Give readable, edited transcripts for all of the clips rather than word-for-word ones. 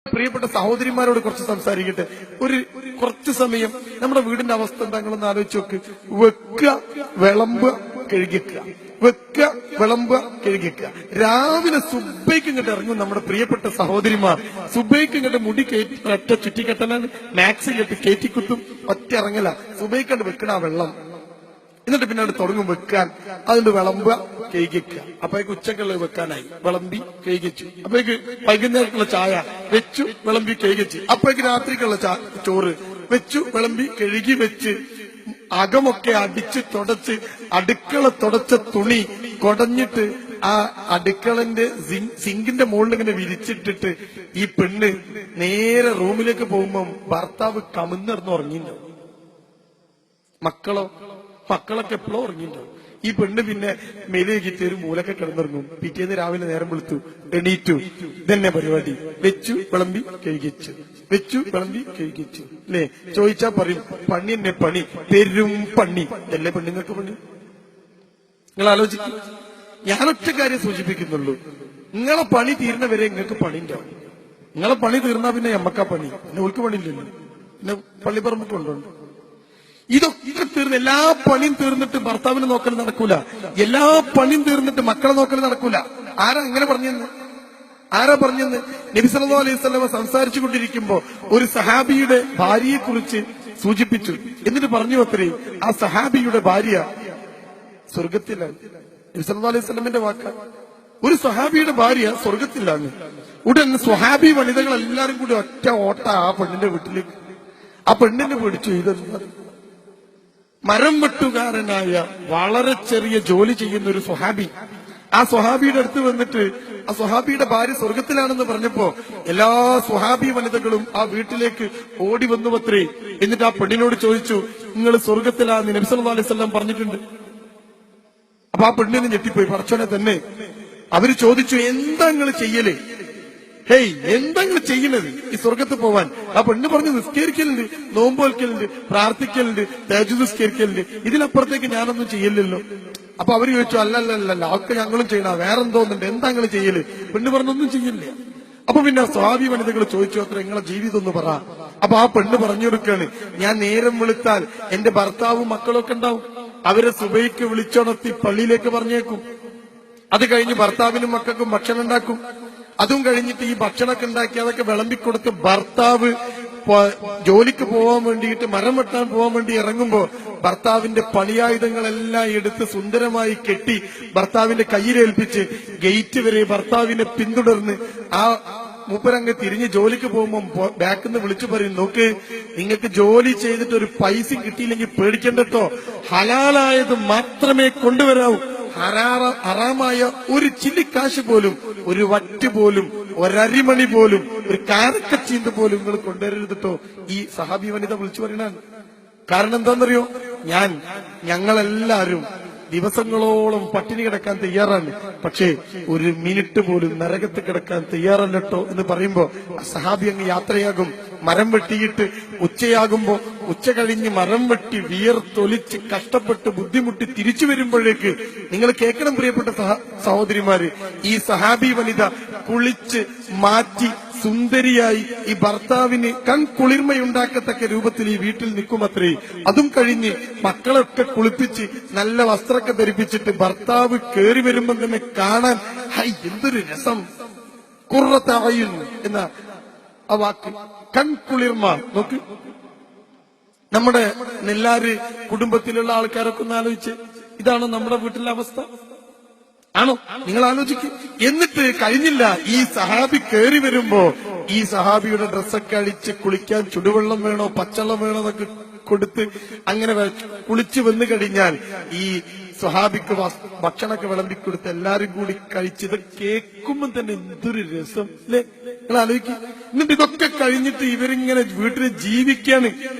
പ്രിയപ്പെട്ട സഹോദരിമാരോട് കുറച്ച് സംസാരിക്കട്ടെ. കുറച്ച് സമയം നമ്മുടെ വീടിന്റെ അവസ്ഥ എന്താണെന്ന് ആലോചിച്ച് നോക്ക്. വെക്കുക, വിളമ്പുക, കഴുകിക്കുക, വെക്കുക, വിളമ്പുക, കഴുകിക്കുക. രാവിലെ സുബൈക്ക് ഇങ്ങോട്ട് ഇറങ്ങും നമ്മുടെ പ്രിയപ്പെട്ട സഹോദരിമാർ. സുബൈക്ക് ഇങ്ങോട്ട് മുടി ഒറ്റ ചുറ്റിക്കെട്ടലാണ്, മാക്സി കെട്ടി കയറ്റിക്കുത്തും, ഒറ്റ ഇറങ്ങല. സുബൈക്കണ്ട് വെക്കണ വെള്ളം, എന്നിട്ട് പിന്നെ അവിടെ തുടങ്ങും വെക്കാൻ. അതുകൊണ്ട് വിളമ്പുക, കഴുകിക്കുക. അപ്പോഴേക്ക് ഉച്ചക്കുള്ള വെക്കാനായി, വിളമ്പി കഴുകിച്ചു. അപ്പോഴേക്ക് വൈകുന്നേരത്തുള്ള ചായ വെച്ചു, വിളമ്പി കഴുകിച്ചു. അപ്പോഴേക്ക് രാത്രിക്കുള്ള ചോറ് വെച്ചു, വിളമ്പി കഴുകി വെച്ച് അകമൊക്കെ അടിച്ച് തുടച്ച് അടുക്കള തുടച്ച തുണി കൊടഞ്ഞിട്ട് ആ അടുക്കളന്റെ സിങ്കിന്റെ മുകളിൽ ഇങ്ങനെ വിരിച്ചിട്ടിട്ട് ഈ പെണ്ണ് നേരെ റൂമിലേക്ക് പോകുമ്പം ഭർത്താവ് കമിന്നിറന്ന് ഉറങ്ങിണ്ടാവും. മക്കളൊക്കെ എപ്പോഴും ഉറങ്ങിണ്ടാവും. ഈ പെണ്ണ് പിന്നെ മെലിയേക്കിട്ട് ഒരു മൂലൊക്കെ കിടന്നിറങ്ങും. പിറ്റേന്ന് രാവിലെ നേരം വെളുത്തു, എണീറ്റു, ഇതന്നെ പരിപാടി. വെച്ചു, വിളമ്പി, കഴുകിച്ചു, വെച്ചു, വിളമ്പി, കഴുകിച്ചു. അല്ലേ? ചോദിച്ചാ പറയും പണി എന്നെ പണി, പെരും പണി. അല്ലേ പെണ്ണുങ്ങൾക്ക് പണി? നിങ്ങൾ ആലോചിക്കും. ഞാനൊറ്റ കാര്യം സൂചിപ്പിക്കുന്നുള്ളൂ, നിങ്ങളെ പണി തീരുന്നവരെ നിങ്ങൾക്ക് പണി ഉണ്ടാവും. നിങ്ങളെ പണി തീർന്നാ പിന്നെ എമ്മക്കാ പണി, പിന്നെ ഓൾക്ക് പണിയില്ലല്ലോ. പിന്നെ പള്ളിപ്പറമ്പൊക്കെ ഉണ്ടോ? ഇതൊക്കെ തീർന്ന് എല്ലാ പണിയും തീർന്നിട്ട് ഭർത്താവിനെ നോക്കൽ നടക്കൂല, എല്ലാ പണിയും തീർന്നിട്ട് മക്കളെ നോക്കൽ നടക്കൂല. ആരാ അങ്ങനെ പറഞ്ഞെന്ന്? നബി സല്ലല്ലാഹു അലൈഹി വസല്ലം സംസാരിച്ചു കൊണ്ടിരിക്കുമ്പോ ഒരു സഹാബിയുടെ ഭാര്യയെ കുറിച്ച് സൂചിപ്പിച്ചു. എന്നിട്ട് പറഞ്ഞു അത്രേ, ആ സഹാബിയുടെ ഭാര്യ സ്വർഗത്തിലാണ്. നബി സല്ലല്ലാഹു അലൈഹി വസല്ലമിന്റെ വാക്ക. ഒരു സഹാബിയുടെ ഭാര്യ സ്വർഗത്തിലാണ്. ഉടൻ സ്വഹാബി വനിതകൾ എല്ലാരും കൂടി ഒറ്റ ഓട്ട ആ പെണ്ണിന്റെ വീട്ടിലേക്ക്. ആ പെണ്ണിനെ പിടിച്ചു. ഇതെന്താ? മരം വെട്ടുകാരനായ വളരെ ചെറിയ ജോലി ചെയ്യുന്ന ഒരു സ്വഹാബി. ആ സ്വഹാബിയുടെ അടുത്ത് വന്നിട്ട് ആ സ്വഹാബിയുടെ ഭാര്യ സ്വർഗത്തിലാണെന്ന് പറഞ്ഞപ്പോ എല്ലാ സ്വഹാബി വനിതകളും ആ വീട്ടിലേക്ക് ഓടി വന്നു അത്രേ. എന്നിട്ട് ആ പെണ്ണിനോട് ചോദിച്ചു, നിങ്ങൾ സ്വർഗത്തിലാന്ന് നബി സല്ലല്ലാഹു അലൈഹി വസല്ലം പറഞ്ഞിട്ടുണ്ട്. അപ്പൊ ആ പെണ്ണിന് ഞെട്ടിപ്പോയി. പടച്ചോനെ തന്നെ. അവര് ചോദിച്ചു, എന്താ നിങ്ങൾ ചെയ്യല്? എന്താ നിങ്ങൾ ചെയ്യുന്നത് ഈ സ്വർഗത്ത് പോവാൻ? ആ പെണ്ണ് പറഞ്ഞു, നിസ്കരിക്കലുണ്ട്, നോമ്പ് വയ്ക്കലുണ്ട്, പ്രാർത്ഥിക്കലുണ്ട്, തഹജ്ജുദ് നിസ്കരിക്കലുണ്ട്, ഇതിനപ്പുറത്തേക്ക് ഞാനൊന്നും ചെയ്യില്ലല്ലോ. അപ്പൊ അവര് ചോദിച്ചു, അല്ലല്ലല്ല, ഒക്കെ ഞങ്ങളും ചെയ്യണ, വേറെന്തോന്നുണ്ട്, എന്താ നിങ്ങൾ ചെയ്യല്? പെണ്ണ് പറഞ്ഞൊന്നും ചെയ്യില്ല. അപ്പൊ പിന്നെ സ്വഹാബി വനിതകൾ ചോദിച്ചു, അത്ര നിങ്ങളെ ജീവിതം ഒന്ന് പറ. അപ്പൊ ആ പെണ്ണ് പറഞ്ഞു കൊടുക്കാണ്, ഞാൻ നേരം വെളുത്താൽ എന്റെ ഭർത്താവും മക്കളൊക്കെ ഉണ്ടാവും, അവരെ സുബൈക്ക് വിളിച്ചുണർത്തി പള്ളിയിലേക്ക് പറഞ്ഞേക്കും. അത് കഴിഞ്ഞ് ഭർത്താവിനും മക്കൾക്കും ഭക്ഷണം ഉണ്ടാക്കും. അതും കഴിഞ്ഞിട്ട് ഈ ഭക്ഷണമൊക്കെ ഉണ്ടാക്കി അതൊക്കെ വിളമ്പിക്കൊടുത്ത് ഭർത്താവ് ജോലിക്ക് പോവാൻ വേണ്ടിയിട്ട്, മരം വെട്ടാൻ പോവാൻ വേണ്ടി ഇറങ്ങുമ്പോ ഭർത്താവിന്റെ പണിയായുധങ്ങളെല്ലാം എടുത്ത് സുന്ദരമായി കെട്ടി ഭർത്താവിന്റെ കയ്യിലേൽപ്പിച്ച് ഗേറ്റ് വരെ ഭർത്താവിനെ പിന്തുടർന്ന് ആ മൂപ്പരങ്ങ് തിരിഞ്ഞ് ജോലിക്ക് പോകുമ്പോ ബാക്കിൽ നിന്ന് വിളിച്ചു പറയും, നോക്ക്, നിങ്ങൾക്ക് ജോലി ചെയ്തിട്ട് ഒരു പൈസയും കിട്ടിയില്ലെങ്കിൽ പേടിക്കണ്ടോ, ഹലാലായത് മാത്രമേ കൊണ്ടുവരാവൂ. ഹറാമായ ഒരു ചില്ലിക്കാശ് പോലും, ഒരു വറ്റ് പോലും, ഒരരിമണി പോലും, ഒരു കാരക്കച്ചീന്ത് പോലും നിങ്ങൾ കൊണ്ടുവരരുതട്ടോ. ഈ സഹാബി വനിത വിളിച്ചു പറയണാണ്. കാരണം എന്താണെന്നറിയോ? ഞങ്ങളെല്ലാരും ദിവസങ്ങളോളം പട്ടിണി കിടക്കാൻ തയ്യാറാണ്, പക്ഷേ ഒരു മിനിറ്റ് പോലും നരകത്ത് കിടക്കാൻ തയ്യാറല്ലോ എന്ന് പറയുമ്പോ സഹാബി അങ്ങ് യാത്രയാകും. മരം വെട്ടിയിട്ട് ഉച്ചയാകുമ്പോ, ഉച്ച കഴിഞ്ഞ് മരം വെട്ടി വിയർത്തൊലിച്ച് കഷ്ടപ്പെട്ട് ബുദ്ധിമുട്ടി തിരിച്ചു വരുമ്പോഴേക്ക് നിങ്ങൾ കേൾക്കണം പ്രിയപ്പെട്ട സഹോദരിമാര്, ഈ സഹാബി വനിത കുളിച്ച് മാറ്റി സുന്ദരിയായി ഈ ഭർത്താവിന് കൺകുളിർമയുണ്ടാക്കത്തക്ക രൂപത്തിൽ ഈ വീട്ടിൽ നിൽക്കുമത്രേ. അതും കഴിഞ്ഞ് മക്കളൊക്കെ കുളിപ്പിച്ച് നല്ല വസ്ത്രമൊക്കെ ധരിപ്പിച്ചിട്ട് ഭർത്താവ് കേറി വരുമ്പോൾ തന്നെ കാണാൻ എന്തൊരു രസം. ഖുർറത്ത അയ്യുൻ എന്ന ആ വാക്ക്, കൺകുളിർമ. നോക്ക്, നമ്മുടെ നെല്ലാര് കുടുംബത്തിലുള്ള ആൾക്കാരൊക്കെ ഒന്ന് ആലോചിച്ച്, ഇതാണ് നമ്മുടെ വീട്ടിലെ അവസ്ഥ? ആണോ? നിങ്ങൾ ആലോചിക്കും. എന്നിട്ട് കഴിഞ്ഞില്ല, ഈ സഹാബി കേറി വരുമ്പോ ഈ സഹാബിയുടെ ഡ്രസ്സൊക്കെ അഴിച്ച് കുളിക്കാൻ ചുടുവെള്ളം വേണോ പച്ചവെള്ളം വേണോ എന്നൊക്കെ കൊടുത്ത് അങ്ങനെ കുളിച്ചു വന്നു കഴിഞ്ഞാൽ ഈ സ്വഹാബിക്ക് ഭക്ഷണമൊക്കെ വിളമ്പിക്കൊടുത്ത് എല്ലാരും കൂടി കഴിച്ചത് കേൾക്കുമ്പോൾ തന്നെ എന്തൊരു രസം അല്ലേ? നിങ്ങൾ ആലോചിക്കും. എന്നിട്ട് ഇതൊക്കെ കഴിഞ്ഞിട്ട് ഇവരിങ്ങനെ വീട്ടിൽ ജീവിക്കാണ്.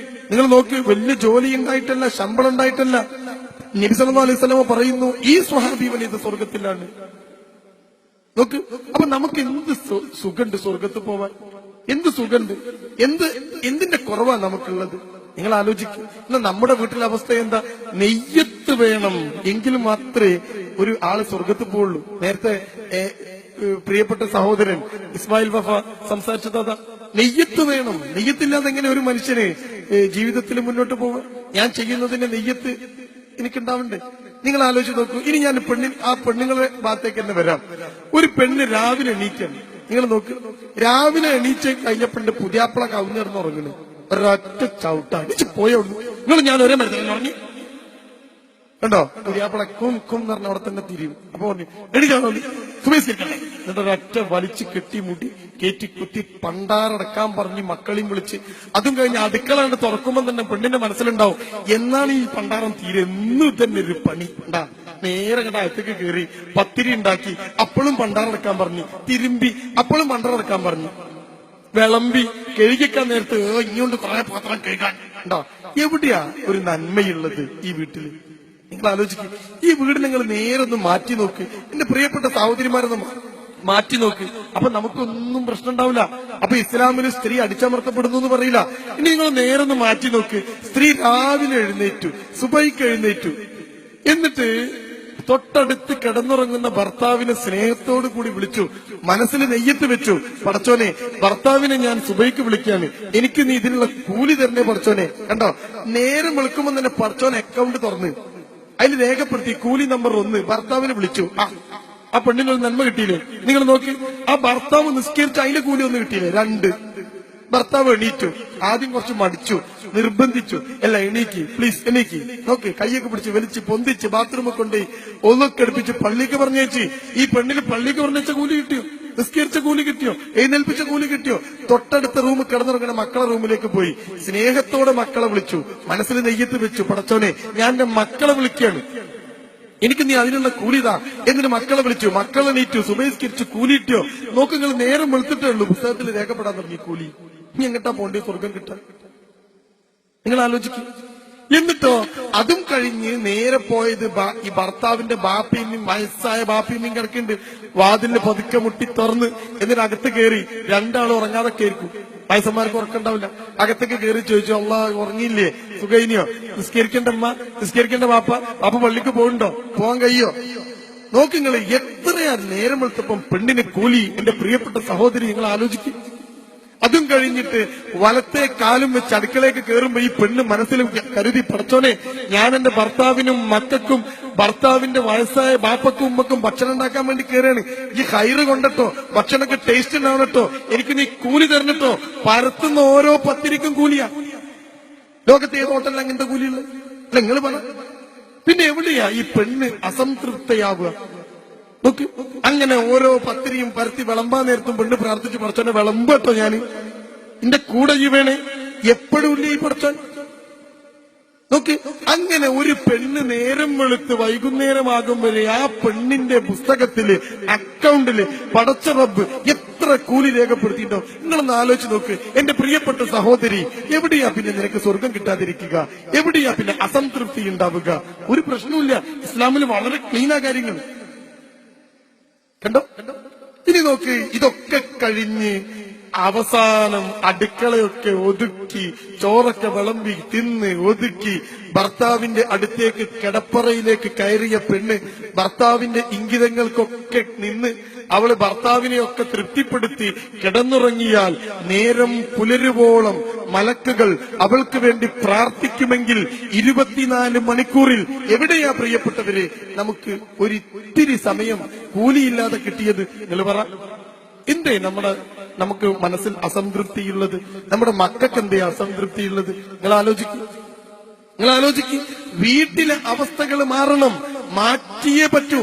നിങ്ങൾ നോക്കി, വലിയ ജോലി ഉണ്ടായിട്ടല്ല, ശമ്പളം ഉണ്ടായിട്ടല്ല. നബി സല്ലല്ലാഹു അലൈഹി വസല്ലം പറയുന്നു, ഈ സ്വഹാബി വനിത സ്വർഗത്തിലാണ്. നോക്ക്, അപ്പൊ നമുക്ക് എന്ത് സുഖമുണ്ട് സ്വർഗത്ത് പോവാൻ? എന്ത് സുഖമുണ്ട്? എന്തിന്റെ കുറവാ നമുക്കുള്ളത്? നിങ്ങൾ ആലോചിക്കും. എന്നാൽ നമ്മുടെ വീട്ടിലെ അവസ്ഥ എന്താ? നെയ്യത്ത് വേണം, എങ്കിലും മാത്രമേ ഒരു ആള് സ്വർഗത്ത് പോവുള്ളൂ. നേരത്തെ പ്രിയപ്പെട്ട സഹോദരൻ ഇസ്മായിൽ വഫ സംസാരിച്ചത് അതാ. നെയ്യത്ത് വേണം. നെയ്യത്തില്ലാതെ എങ്ങനെ ഒരു മനുഷ്യന് ജീവിതത്തിൽ മുന്നോട്ട് പോവാം? ഞാൻ ചെയ്യുന്നതിന്റെ നെയ്യത്ത് എനിക്കുണ്ടാവണ്ടേ? നിങ്ങൾ ആലോചിച്ച് നോക്കൂ. ഇനി ഞാൻ പെണ്ണുങ്ങളെ ഭാഗത്തേക്ക് തന്നെ വരാം. ഒരു പെണ്ണ് രാവിലെ എണീറ്റാണ്. നിങ്ങൾ നോക്ക്, രാവിലെ എണീച്ച് കഴിഞ്ഞപ്പോണ്ട് പുതിയാപ്പിള കവിഞ്ഞിറന്ന് ഉറങ്ങണ്. ഒരൊറ്റ ചവിട്ടാണ് പോയോ. നിങ്ങൾ ഞാൻ ഒരേ മരുന്ന് ഉറങ്ങി കണ്ടോ? പുതിയാപ്പിള കും കും എന്ന് പറഞ്ഞ അവിടെ തന്നെ തിരിയും. അപ്പൊ പറഞ്ഞു എണീക്കാണോ സുബേസ്കരിക്കണ്ടേ? എന്നിട്ട് ഒരൊറ്റ വലിച്ച് കെട്ടി മുടി കയറ്റി കുത്തി പണ്ടാറടക്കാൻ പറഞ്ഞ് മക്കളെയും വിളിച്ച് അതും കഴിഞ്ഞ് അടുക്കള കണ്ട് തുറക്കുമ്പോൾ തന്നെ പെണ്ണിന്റെ മനസ്സിലുണ്ടാവും എന്നാണ് ഈ പണ്ടാരം തീരെന്നും തന്നെ ഒരു പണി ഉണ്ടാ. നേരെ കണ്ട അകത്തേക്ക് കയറി പത്തിരി ഉണ്ടാക്കി, അപ്പോഴും പണ്ടാറടക്കാൻ പറഞ്ഞു. തിരുമ്പി, അപ്പോഴും പണ്ടാറടക്കാൻ പറഞ്ഞു. വിളമ്പി കഴുകിക്കാൻ നേരത്ത് ഇങ്ങോട്ട് കുറെ പാത്രം കഴുകാൻ ഉണ്ടോ? എവിടെയാ ഒരു നന്മയുള്ളത് ഈ വീട്ടില്? നിങ്ങൾ ആലോചിക്കും. ഈ വീട് നിങ്ങൾ നേരെ ഒന്ന് മാറ്റി നോക്ക്. എന്റെ പ്രിയപ്പെട്ട സഹോദരിമാരൊന്ന് മാറ്റി നോക്ക്. അപ്പൊ നമുക്കൊന്നും പ്രശ്നം ഉണ്ടാവില്ല. അപ്പൊ ഇസ്ലാമിൽ സ്ത്രീ അടിച്ചമർത്തപ്പെടുന്നു എന്ന് പറയില്ല. ഇനി നിങ്ങൾ നേരെ ഒന്ന് മാറ്റി നോക്ക്. സ്ത്രീ രാവിലെ എഴുന്നേറ്റു, സുബൈക്ക് എഴുന്നേറ്റു, എന്നിട്ട് തൊട്ടടുത്ത് കിടന്നുറങ്ങുന്ന ഭർത്താവിനെ സ്നേഹത്തോടു കൂടി വിളിച്ചു, മനസ്സിൽ നെയ്യത്ത് വെച്ചു. പടച്ചോനെ, ഭർത്താവിനെ ഞാൻ സുബൈക്ക് വിളിക്കാണ്, എനിക്ക് നീ ഇതിനുള്ള കൂലി തരണേ പടച്ചോനെ. കണ്ടോ, നേരം വെളുക്കുമ്പോൾ തന്നെ പടച്ചോനെ അക്കൗണ്ട് തുറന്ന് അതിൽ രേഖപ്പെടുത്തി കൂലി നമ്പർ 1 ഭർത്താവിനെ വിളിച്ചു. ആ പെണ്ണിനൊരു നന്മ കിട്ടിയില്ലേ? നിങ്ങൾ നോക്കി, ആ ഭർത്താവ് നിസ്കരിച്ച് അതിന്റെ കൂലി ഒന്ന് കിട്ടിയില്ലേ? 2. ഭർത്താവ് എണീറ്റു, ആദ്യം കുറച്ച് മടിച്ചു, നിർബന്ധിച്ചു, അല്ല എണീക്ക് പ്ലീസ് എണീക്ക്. നോക്ക്, കൈയൊക്കെ പിടിച്ച് വലിച്ച് പൊന്തിച്ച് ബാത്റൂമിൽ കൊണ്ടുപോയി ഒന്നൊക്കെ അടുപ്പിച്ച് പള്ളിക്ക് പറഞ്ഞേച്ച്. ഈ പെണ്ണിന് പള്ളിക്ക് പറഞ്ഞേച്ച കൂലി കിട്ടിയോ? നിസ്കരിച്ച കൂലി കിട്ടിയോ? എഴുന്നേൽപ്പിച്ച കൂലി കിട്ടിയോ? തൊട്ടടുത്ത റൂമിൽ കിടന്നിറങ്ങുന്ന മക്കളെ റൂമിലേക്ക് പോയി സ്നേഹത്തോടെ മക്കളെ വിളിച്ചു, മനസ്സിൽ നെയ്യത്ത് വെച്ചു. പടച്ചോനെ, ഞാൻ എന്റെ മക്കളെ വിളിക്കുകയാണ്, എനിക്ക് നീ അതിനുള്ള കൂലിതാ. എന്നിട്ട് മക്കളെ വിളിച്ചു, മക്കളെ നീറ്റു, സുബഹിസ്കരിച്ചു, കൂലി കിട്ടിയോ? നോക്ക്, നിങ്ങൾ നേരം വെളുത്തിട്ടേ ഉള്ളൂ പുസ്തകത്തിൽ രേഖപ്പെടാൻ തുടങ്ങി കൂലി. ഇനി എങ്ങട്ടാ പോണ്ടേ സ്വർഗം കിട്ടാൻ? നിങ്ങൾ ആലോചിക്കും. എന്നിട്ടോ അതും കഴിഞ്ഞ് നേരെ പോയത് ഈ ഭർത്താവിന്റെ ബാപ്പിയും വയസ്സായ ബാപ്പിയും കിടക്കുന്നുണ്ട്. വാതിലിന് പതുക്കെ മുട്ടി തുറന്ന് എന്നിട്ട് അകത്ത് കയറി. 2 ആളും ഉറങ്ങാതെ കേൾക്കും. വയസ്സന്മാർക്ക് ഉറക്കണ്ടാവില്ല. അകത്തേക്ക് കയറി ചോദിച്ചു, അള്ളാ ഉറങ്ങിയില്ലേ, സുഖൈനിയോ, നിസ്കരിക്കേണ്ട അമ്മ, നിസ്കരിക്കേണ്ട ബാപ്പ പള്ളിക്ക് പോകണ്ടോ, പോകാൻ കഴിയോ? നോക്കിങ്ങള് എത്രയാ നേരം വെളുത്തപ്പം പെണ്ണിന് കൂലി. എന്റെ പ്രിയപ്പെട്ട സഹോദരി, നിങ്ങൾ ആലോചിക്കും. അതും കഴിഞ്ഞിട്ട് വലത്തെ കാലും വെച്ച് അടുക്കളയ്ക്ക് കയറുമ്പോ ഈ പെണ്ണ് മനസ്സിലും കരുതി, പടച്ചോനെ, ഞാൻ എന്റെ ഭർത്താവിനും മക്കൾക്കും ഭർത്താവിന്റെ വയസ്സായ ബാപ്പക്കും ഉമ്മക്കും ഭക്ഷണം ഉണ്ടാക്കാൻ വേണ്ടി കയറിയാണ്. ഈ ഹൈറ് കൊണ്ടട്ടോ, ഭക്ഷണമൊക്കെ ടേസ്റ്റ് ഉണ്ടാവണട്ടോ, എനിക്ക് നീ കൂലി തരണട്ടോ. പരത്തുന്ന ഓരോ പത്തിരിക്കും കൂലിയാ. ലോകത്തെ ഏത് ഹോട്ടലിൽ അങ്ങനത്തെ കൂലിയുള്ളത്? അല്ല, നിങ്ങൾ പറ. പിന്നെ എവിടെയാ ഈ പെണ്ണ് അസംതൃപ്തയാവുക? നോക്ക്, അങ്ങനെ ഓരോ പത്തിരിയും പരത്തി വിളമ്പാൻ നേരത്തും പെണ്ണ് പ്രാർത്ഥിച്ചു, പടച്ചോനെ വിളമ്പട്ടോ, ഞാൻ എന്റെ കൂടെ ജീവേണേ, എപ്പോഴും ഇല്ലേ ഈ പടച്ചോൻ. നോക്ക്, അങ്ങനെ ഒരു പെണ്ണ് നേരം വെളുത്ത് വൈകുന്നേരമാകും വരെ ആ പെണ്ണിന്റെ പുസ്തകത്തില് അക്കൗണ്ടില് പടച്ച റബ്ബ് എത്ര കൂലി രേഖപ്പെടുത്തിയിട്ടുണ്ടോ? നിങ്ങളൊന്ന് ആലോചിച്ച് നോക്ക്. എന്റെ പ്രിയപ്പെട്ട സഹോദരി, എവിടെയാ പിന്നെ നിനക്ക് സ്വർഗം കിട്ടാതിരിക്കുക? എവിടെയാ പിന്നെ അസംതൃപ്തി ഉണ്ടാവുക? ഒരു പ്രശ്നവുമില്ല. ഇസ്ലാമിൽ വളരെ ക്ലീനാ കാര്യങ്ങൾ. കണ്ടോ? ഇനി നോക്ക്, ഇതൊക്കെ കഴിഞ്ഞ് അവസാനം അടുക്കളയൊക്കെ ഒതുക്കി, ചോറൊക്കെ വിളമ്പി തിന്ന് ഒതുക്കി, ഭർത്താവിന്റെ അടുത്തേക്ക് കിടപ്പറയിലേക്ക് കയറിയ പെണ്ണ് ഭർത്താവിന്റെ ഇംഗിതങ്ങൾക്കൊക്കെ നിന്ന് അവള് ഭർത്താവിനെയൊക്കെ തൃപ്തിപ്പെടുത്തി കിടന്നുറങ്ങിയാൽ നേരം പുലരുവോളം മലക്കുകൾ അവൾക്ക് വേണ്ടി പ്രാർത്ഥിക്കുമെങ്കിൽ 24 മണിക്കൂറിൽ എവിടെയാ പ്രിയപ്പെട്ടവരെ നമുക്ക് ഒരിത്തിരി സമയം കൂലിയില്ലാതെ കിട്ടിയത്? നിങ്ങൾ പറ. എന്തേ നമുക്ക് മനസ്സിൽ അസംതൃപ്തിയുള്ളത്? നമ്മുടെ മക്കൾക്ക് എന്തേ അസംതൃപ്തിയുള്ളത്? നിങ്ങൾ ആലോചിക്കും. വീട്ടിലെ അവസ്ഥകൾ മാറണം, മാറ്റിയേ പറ്റൂ.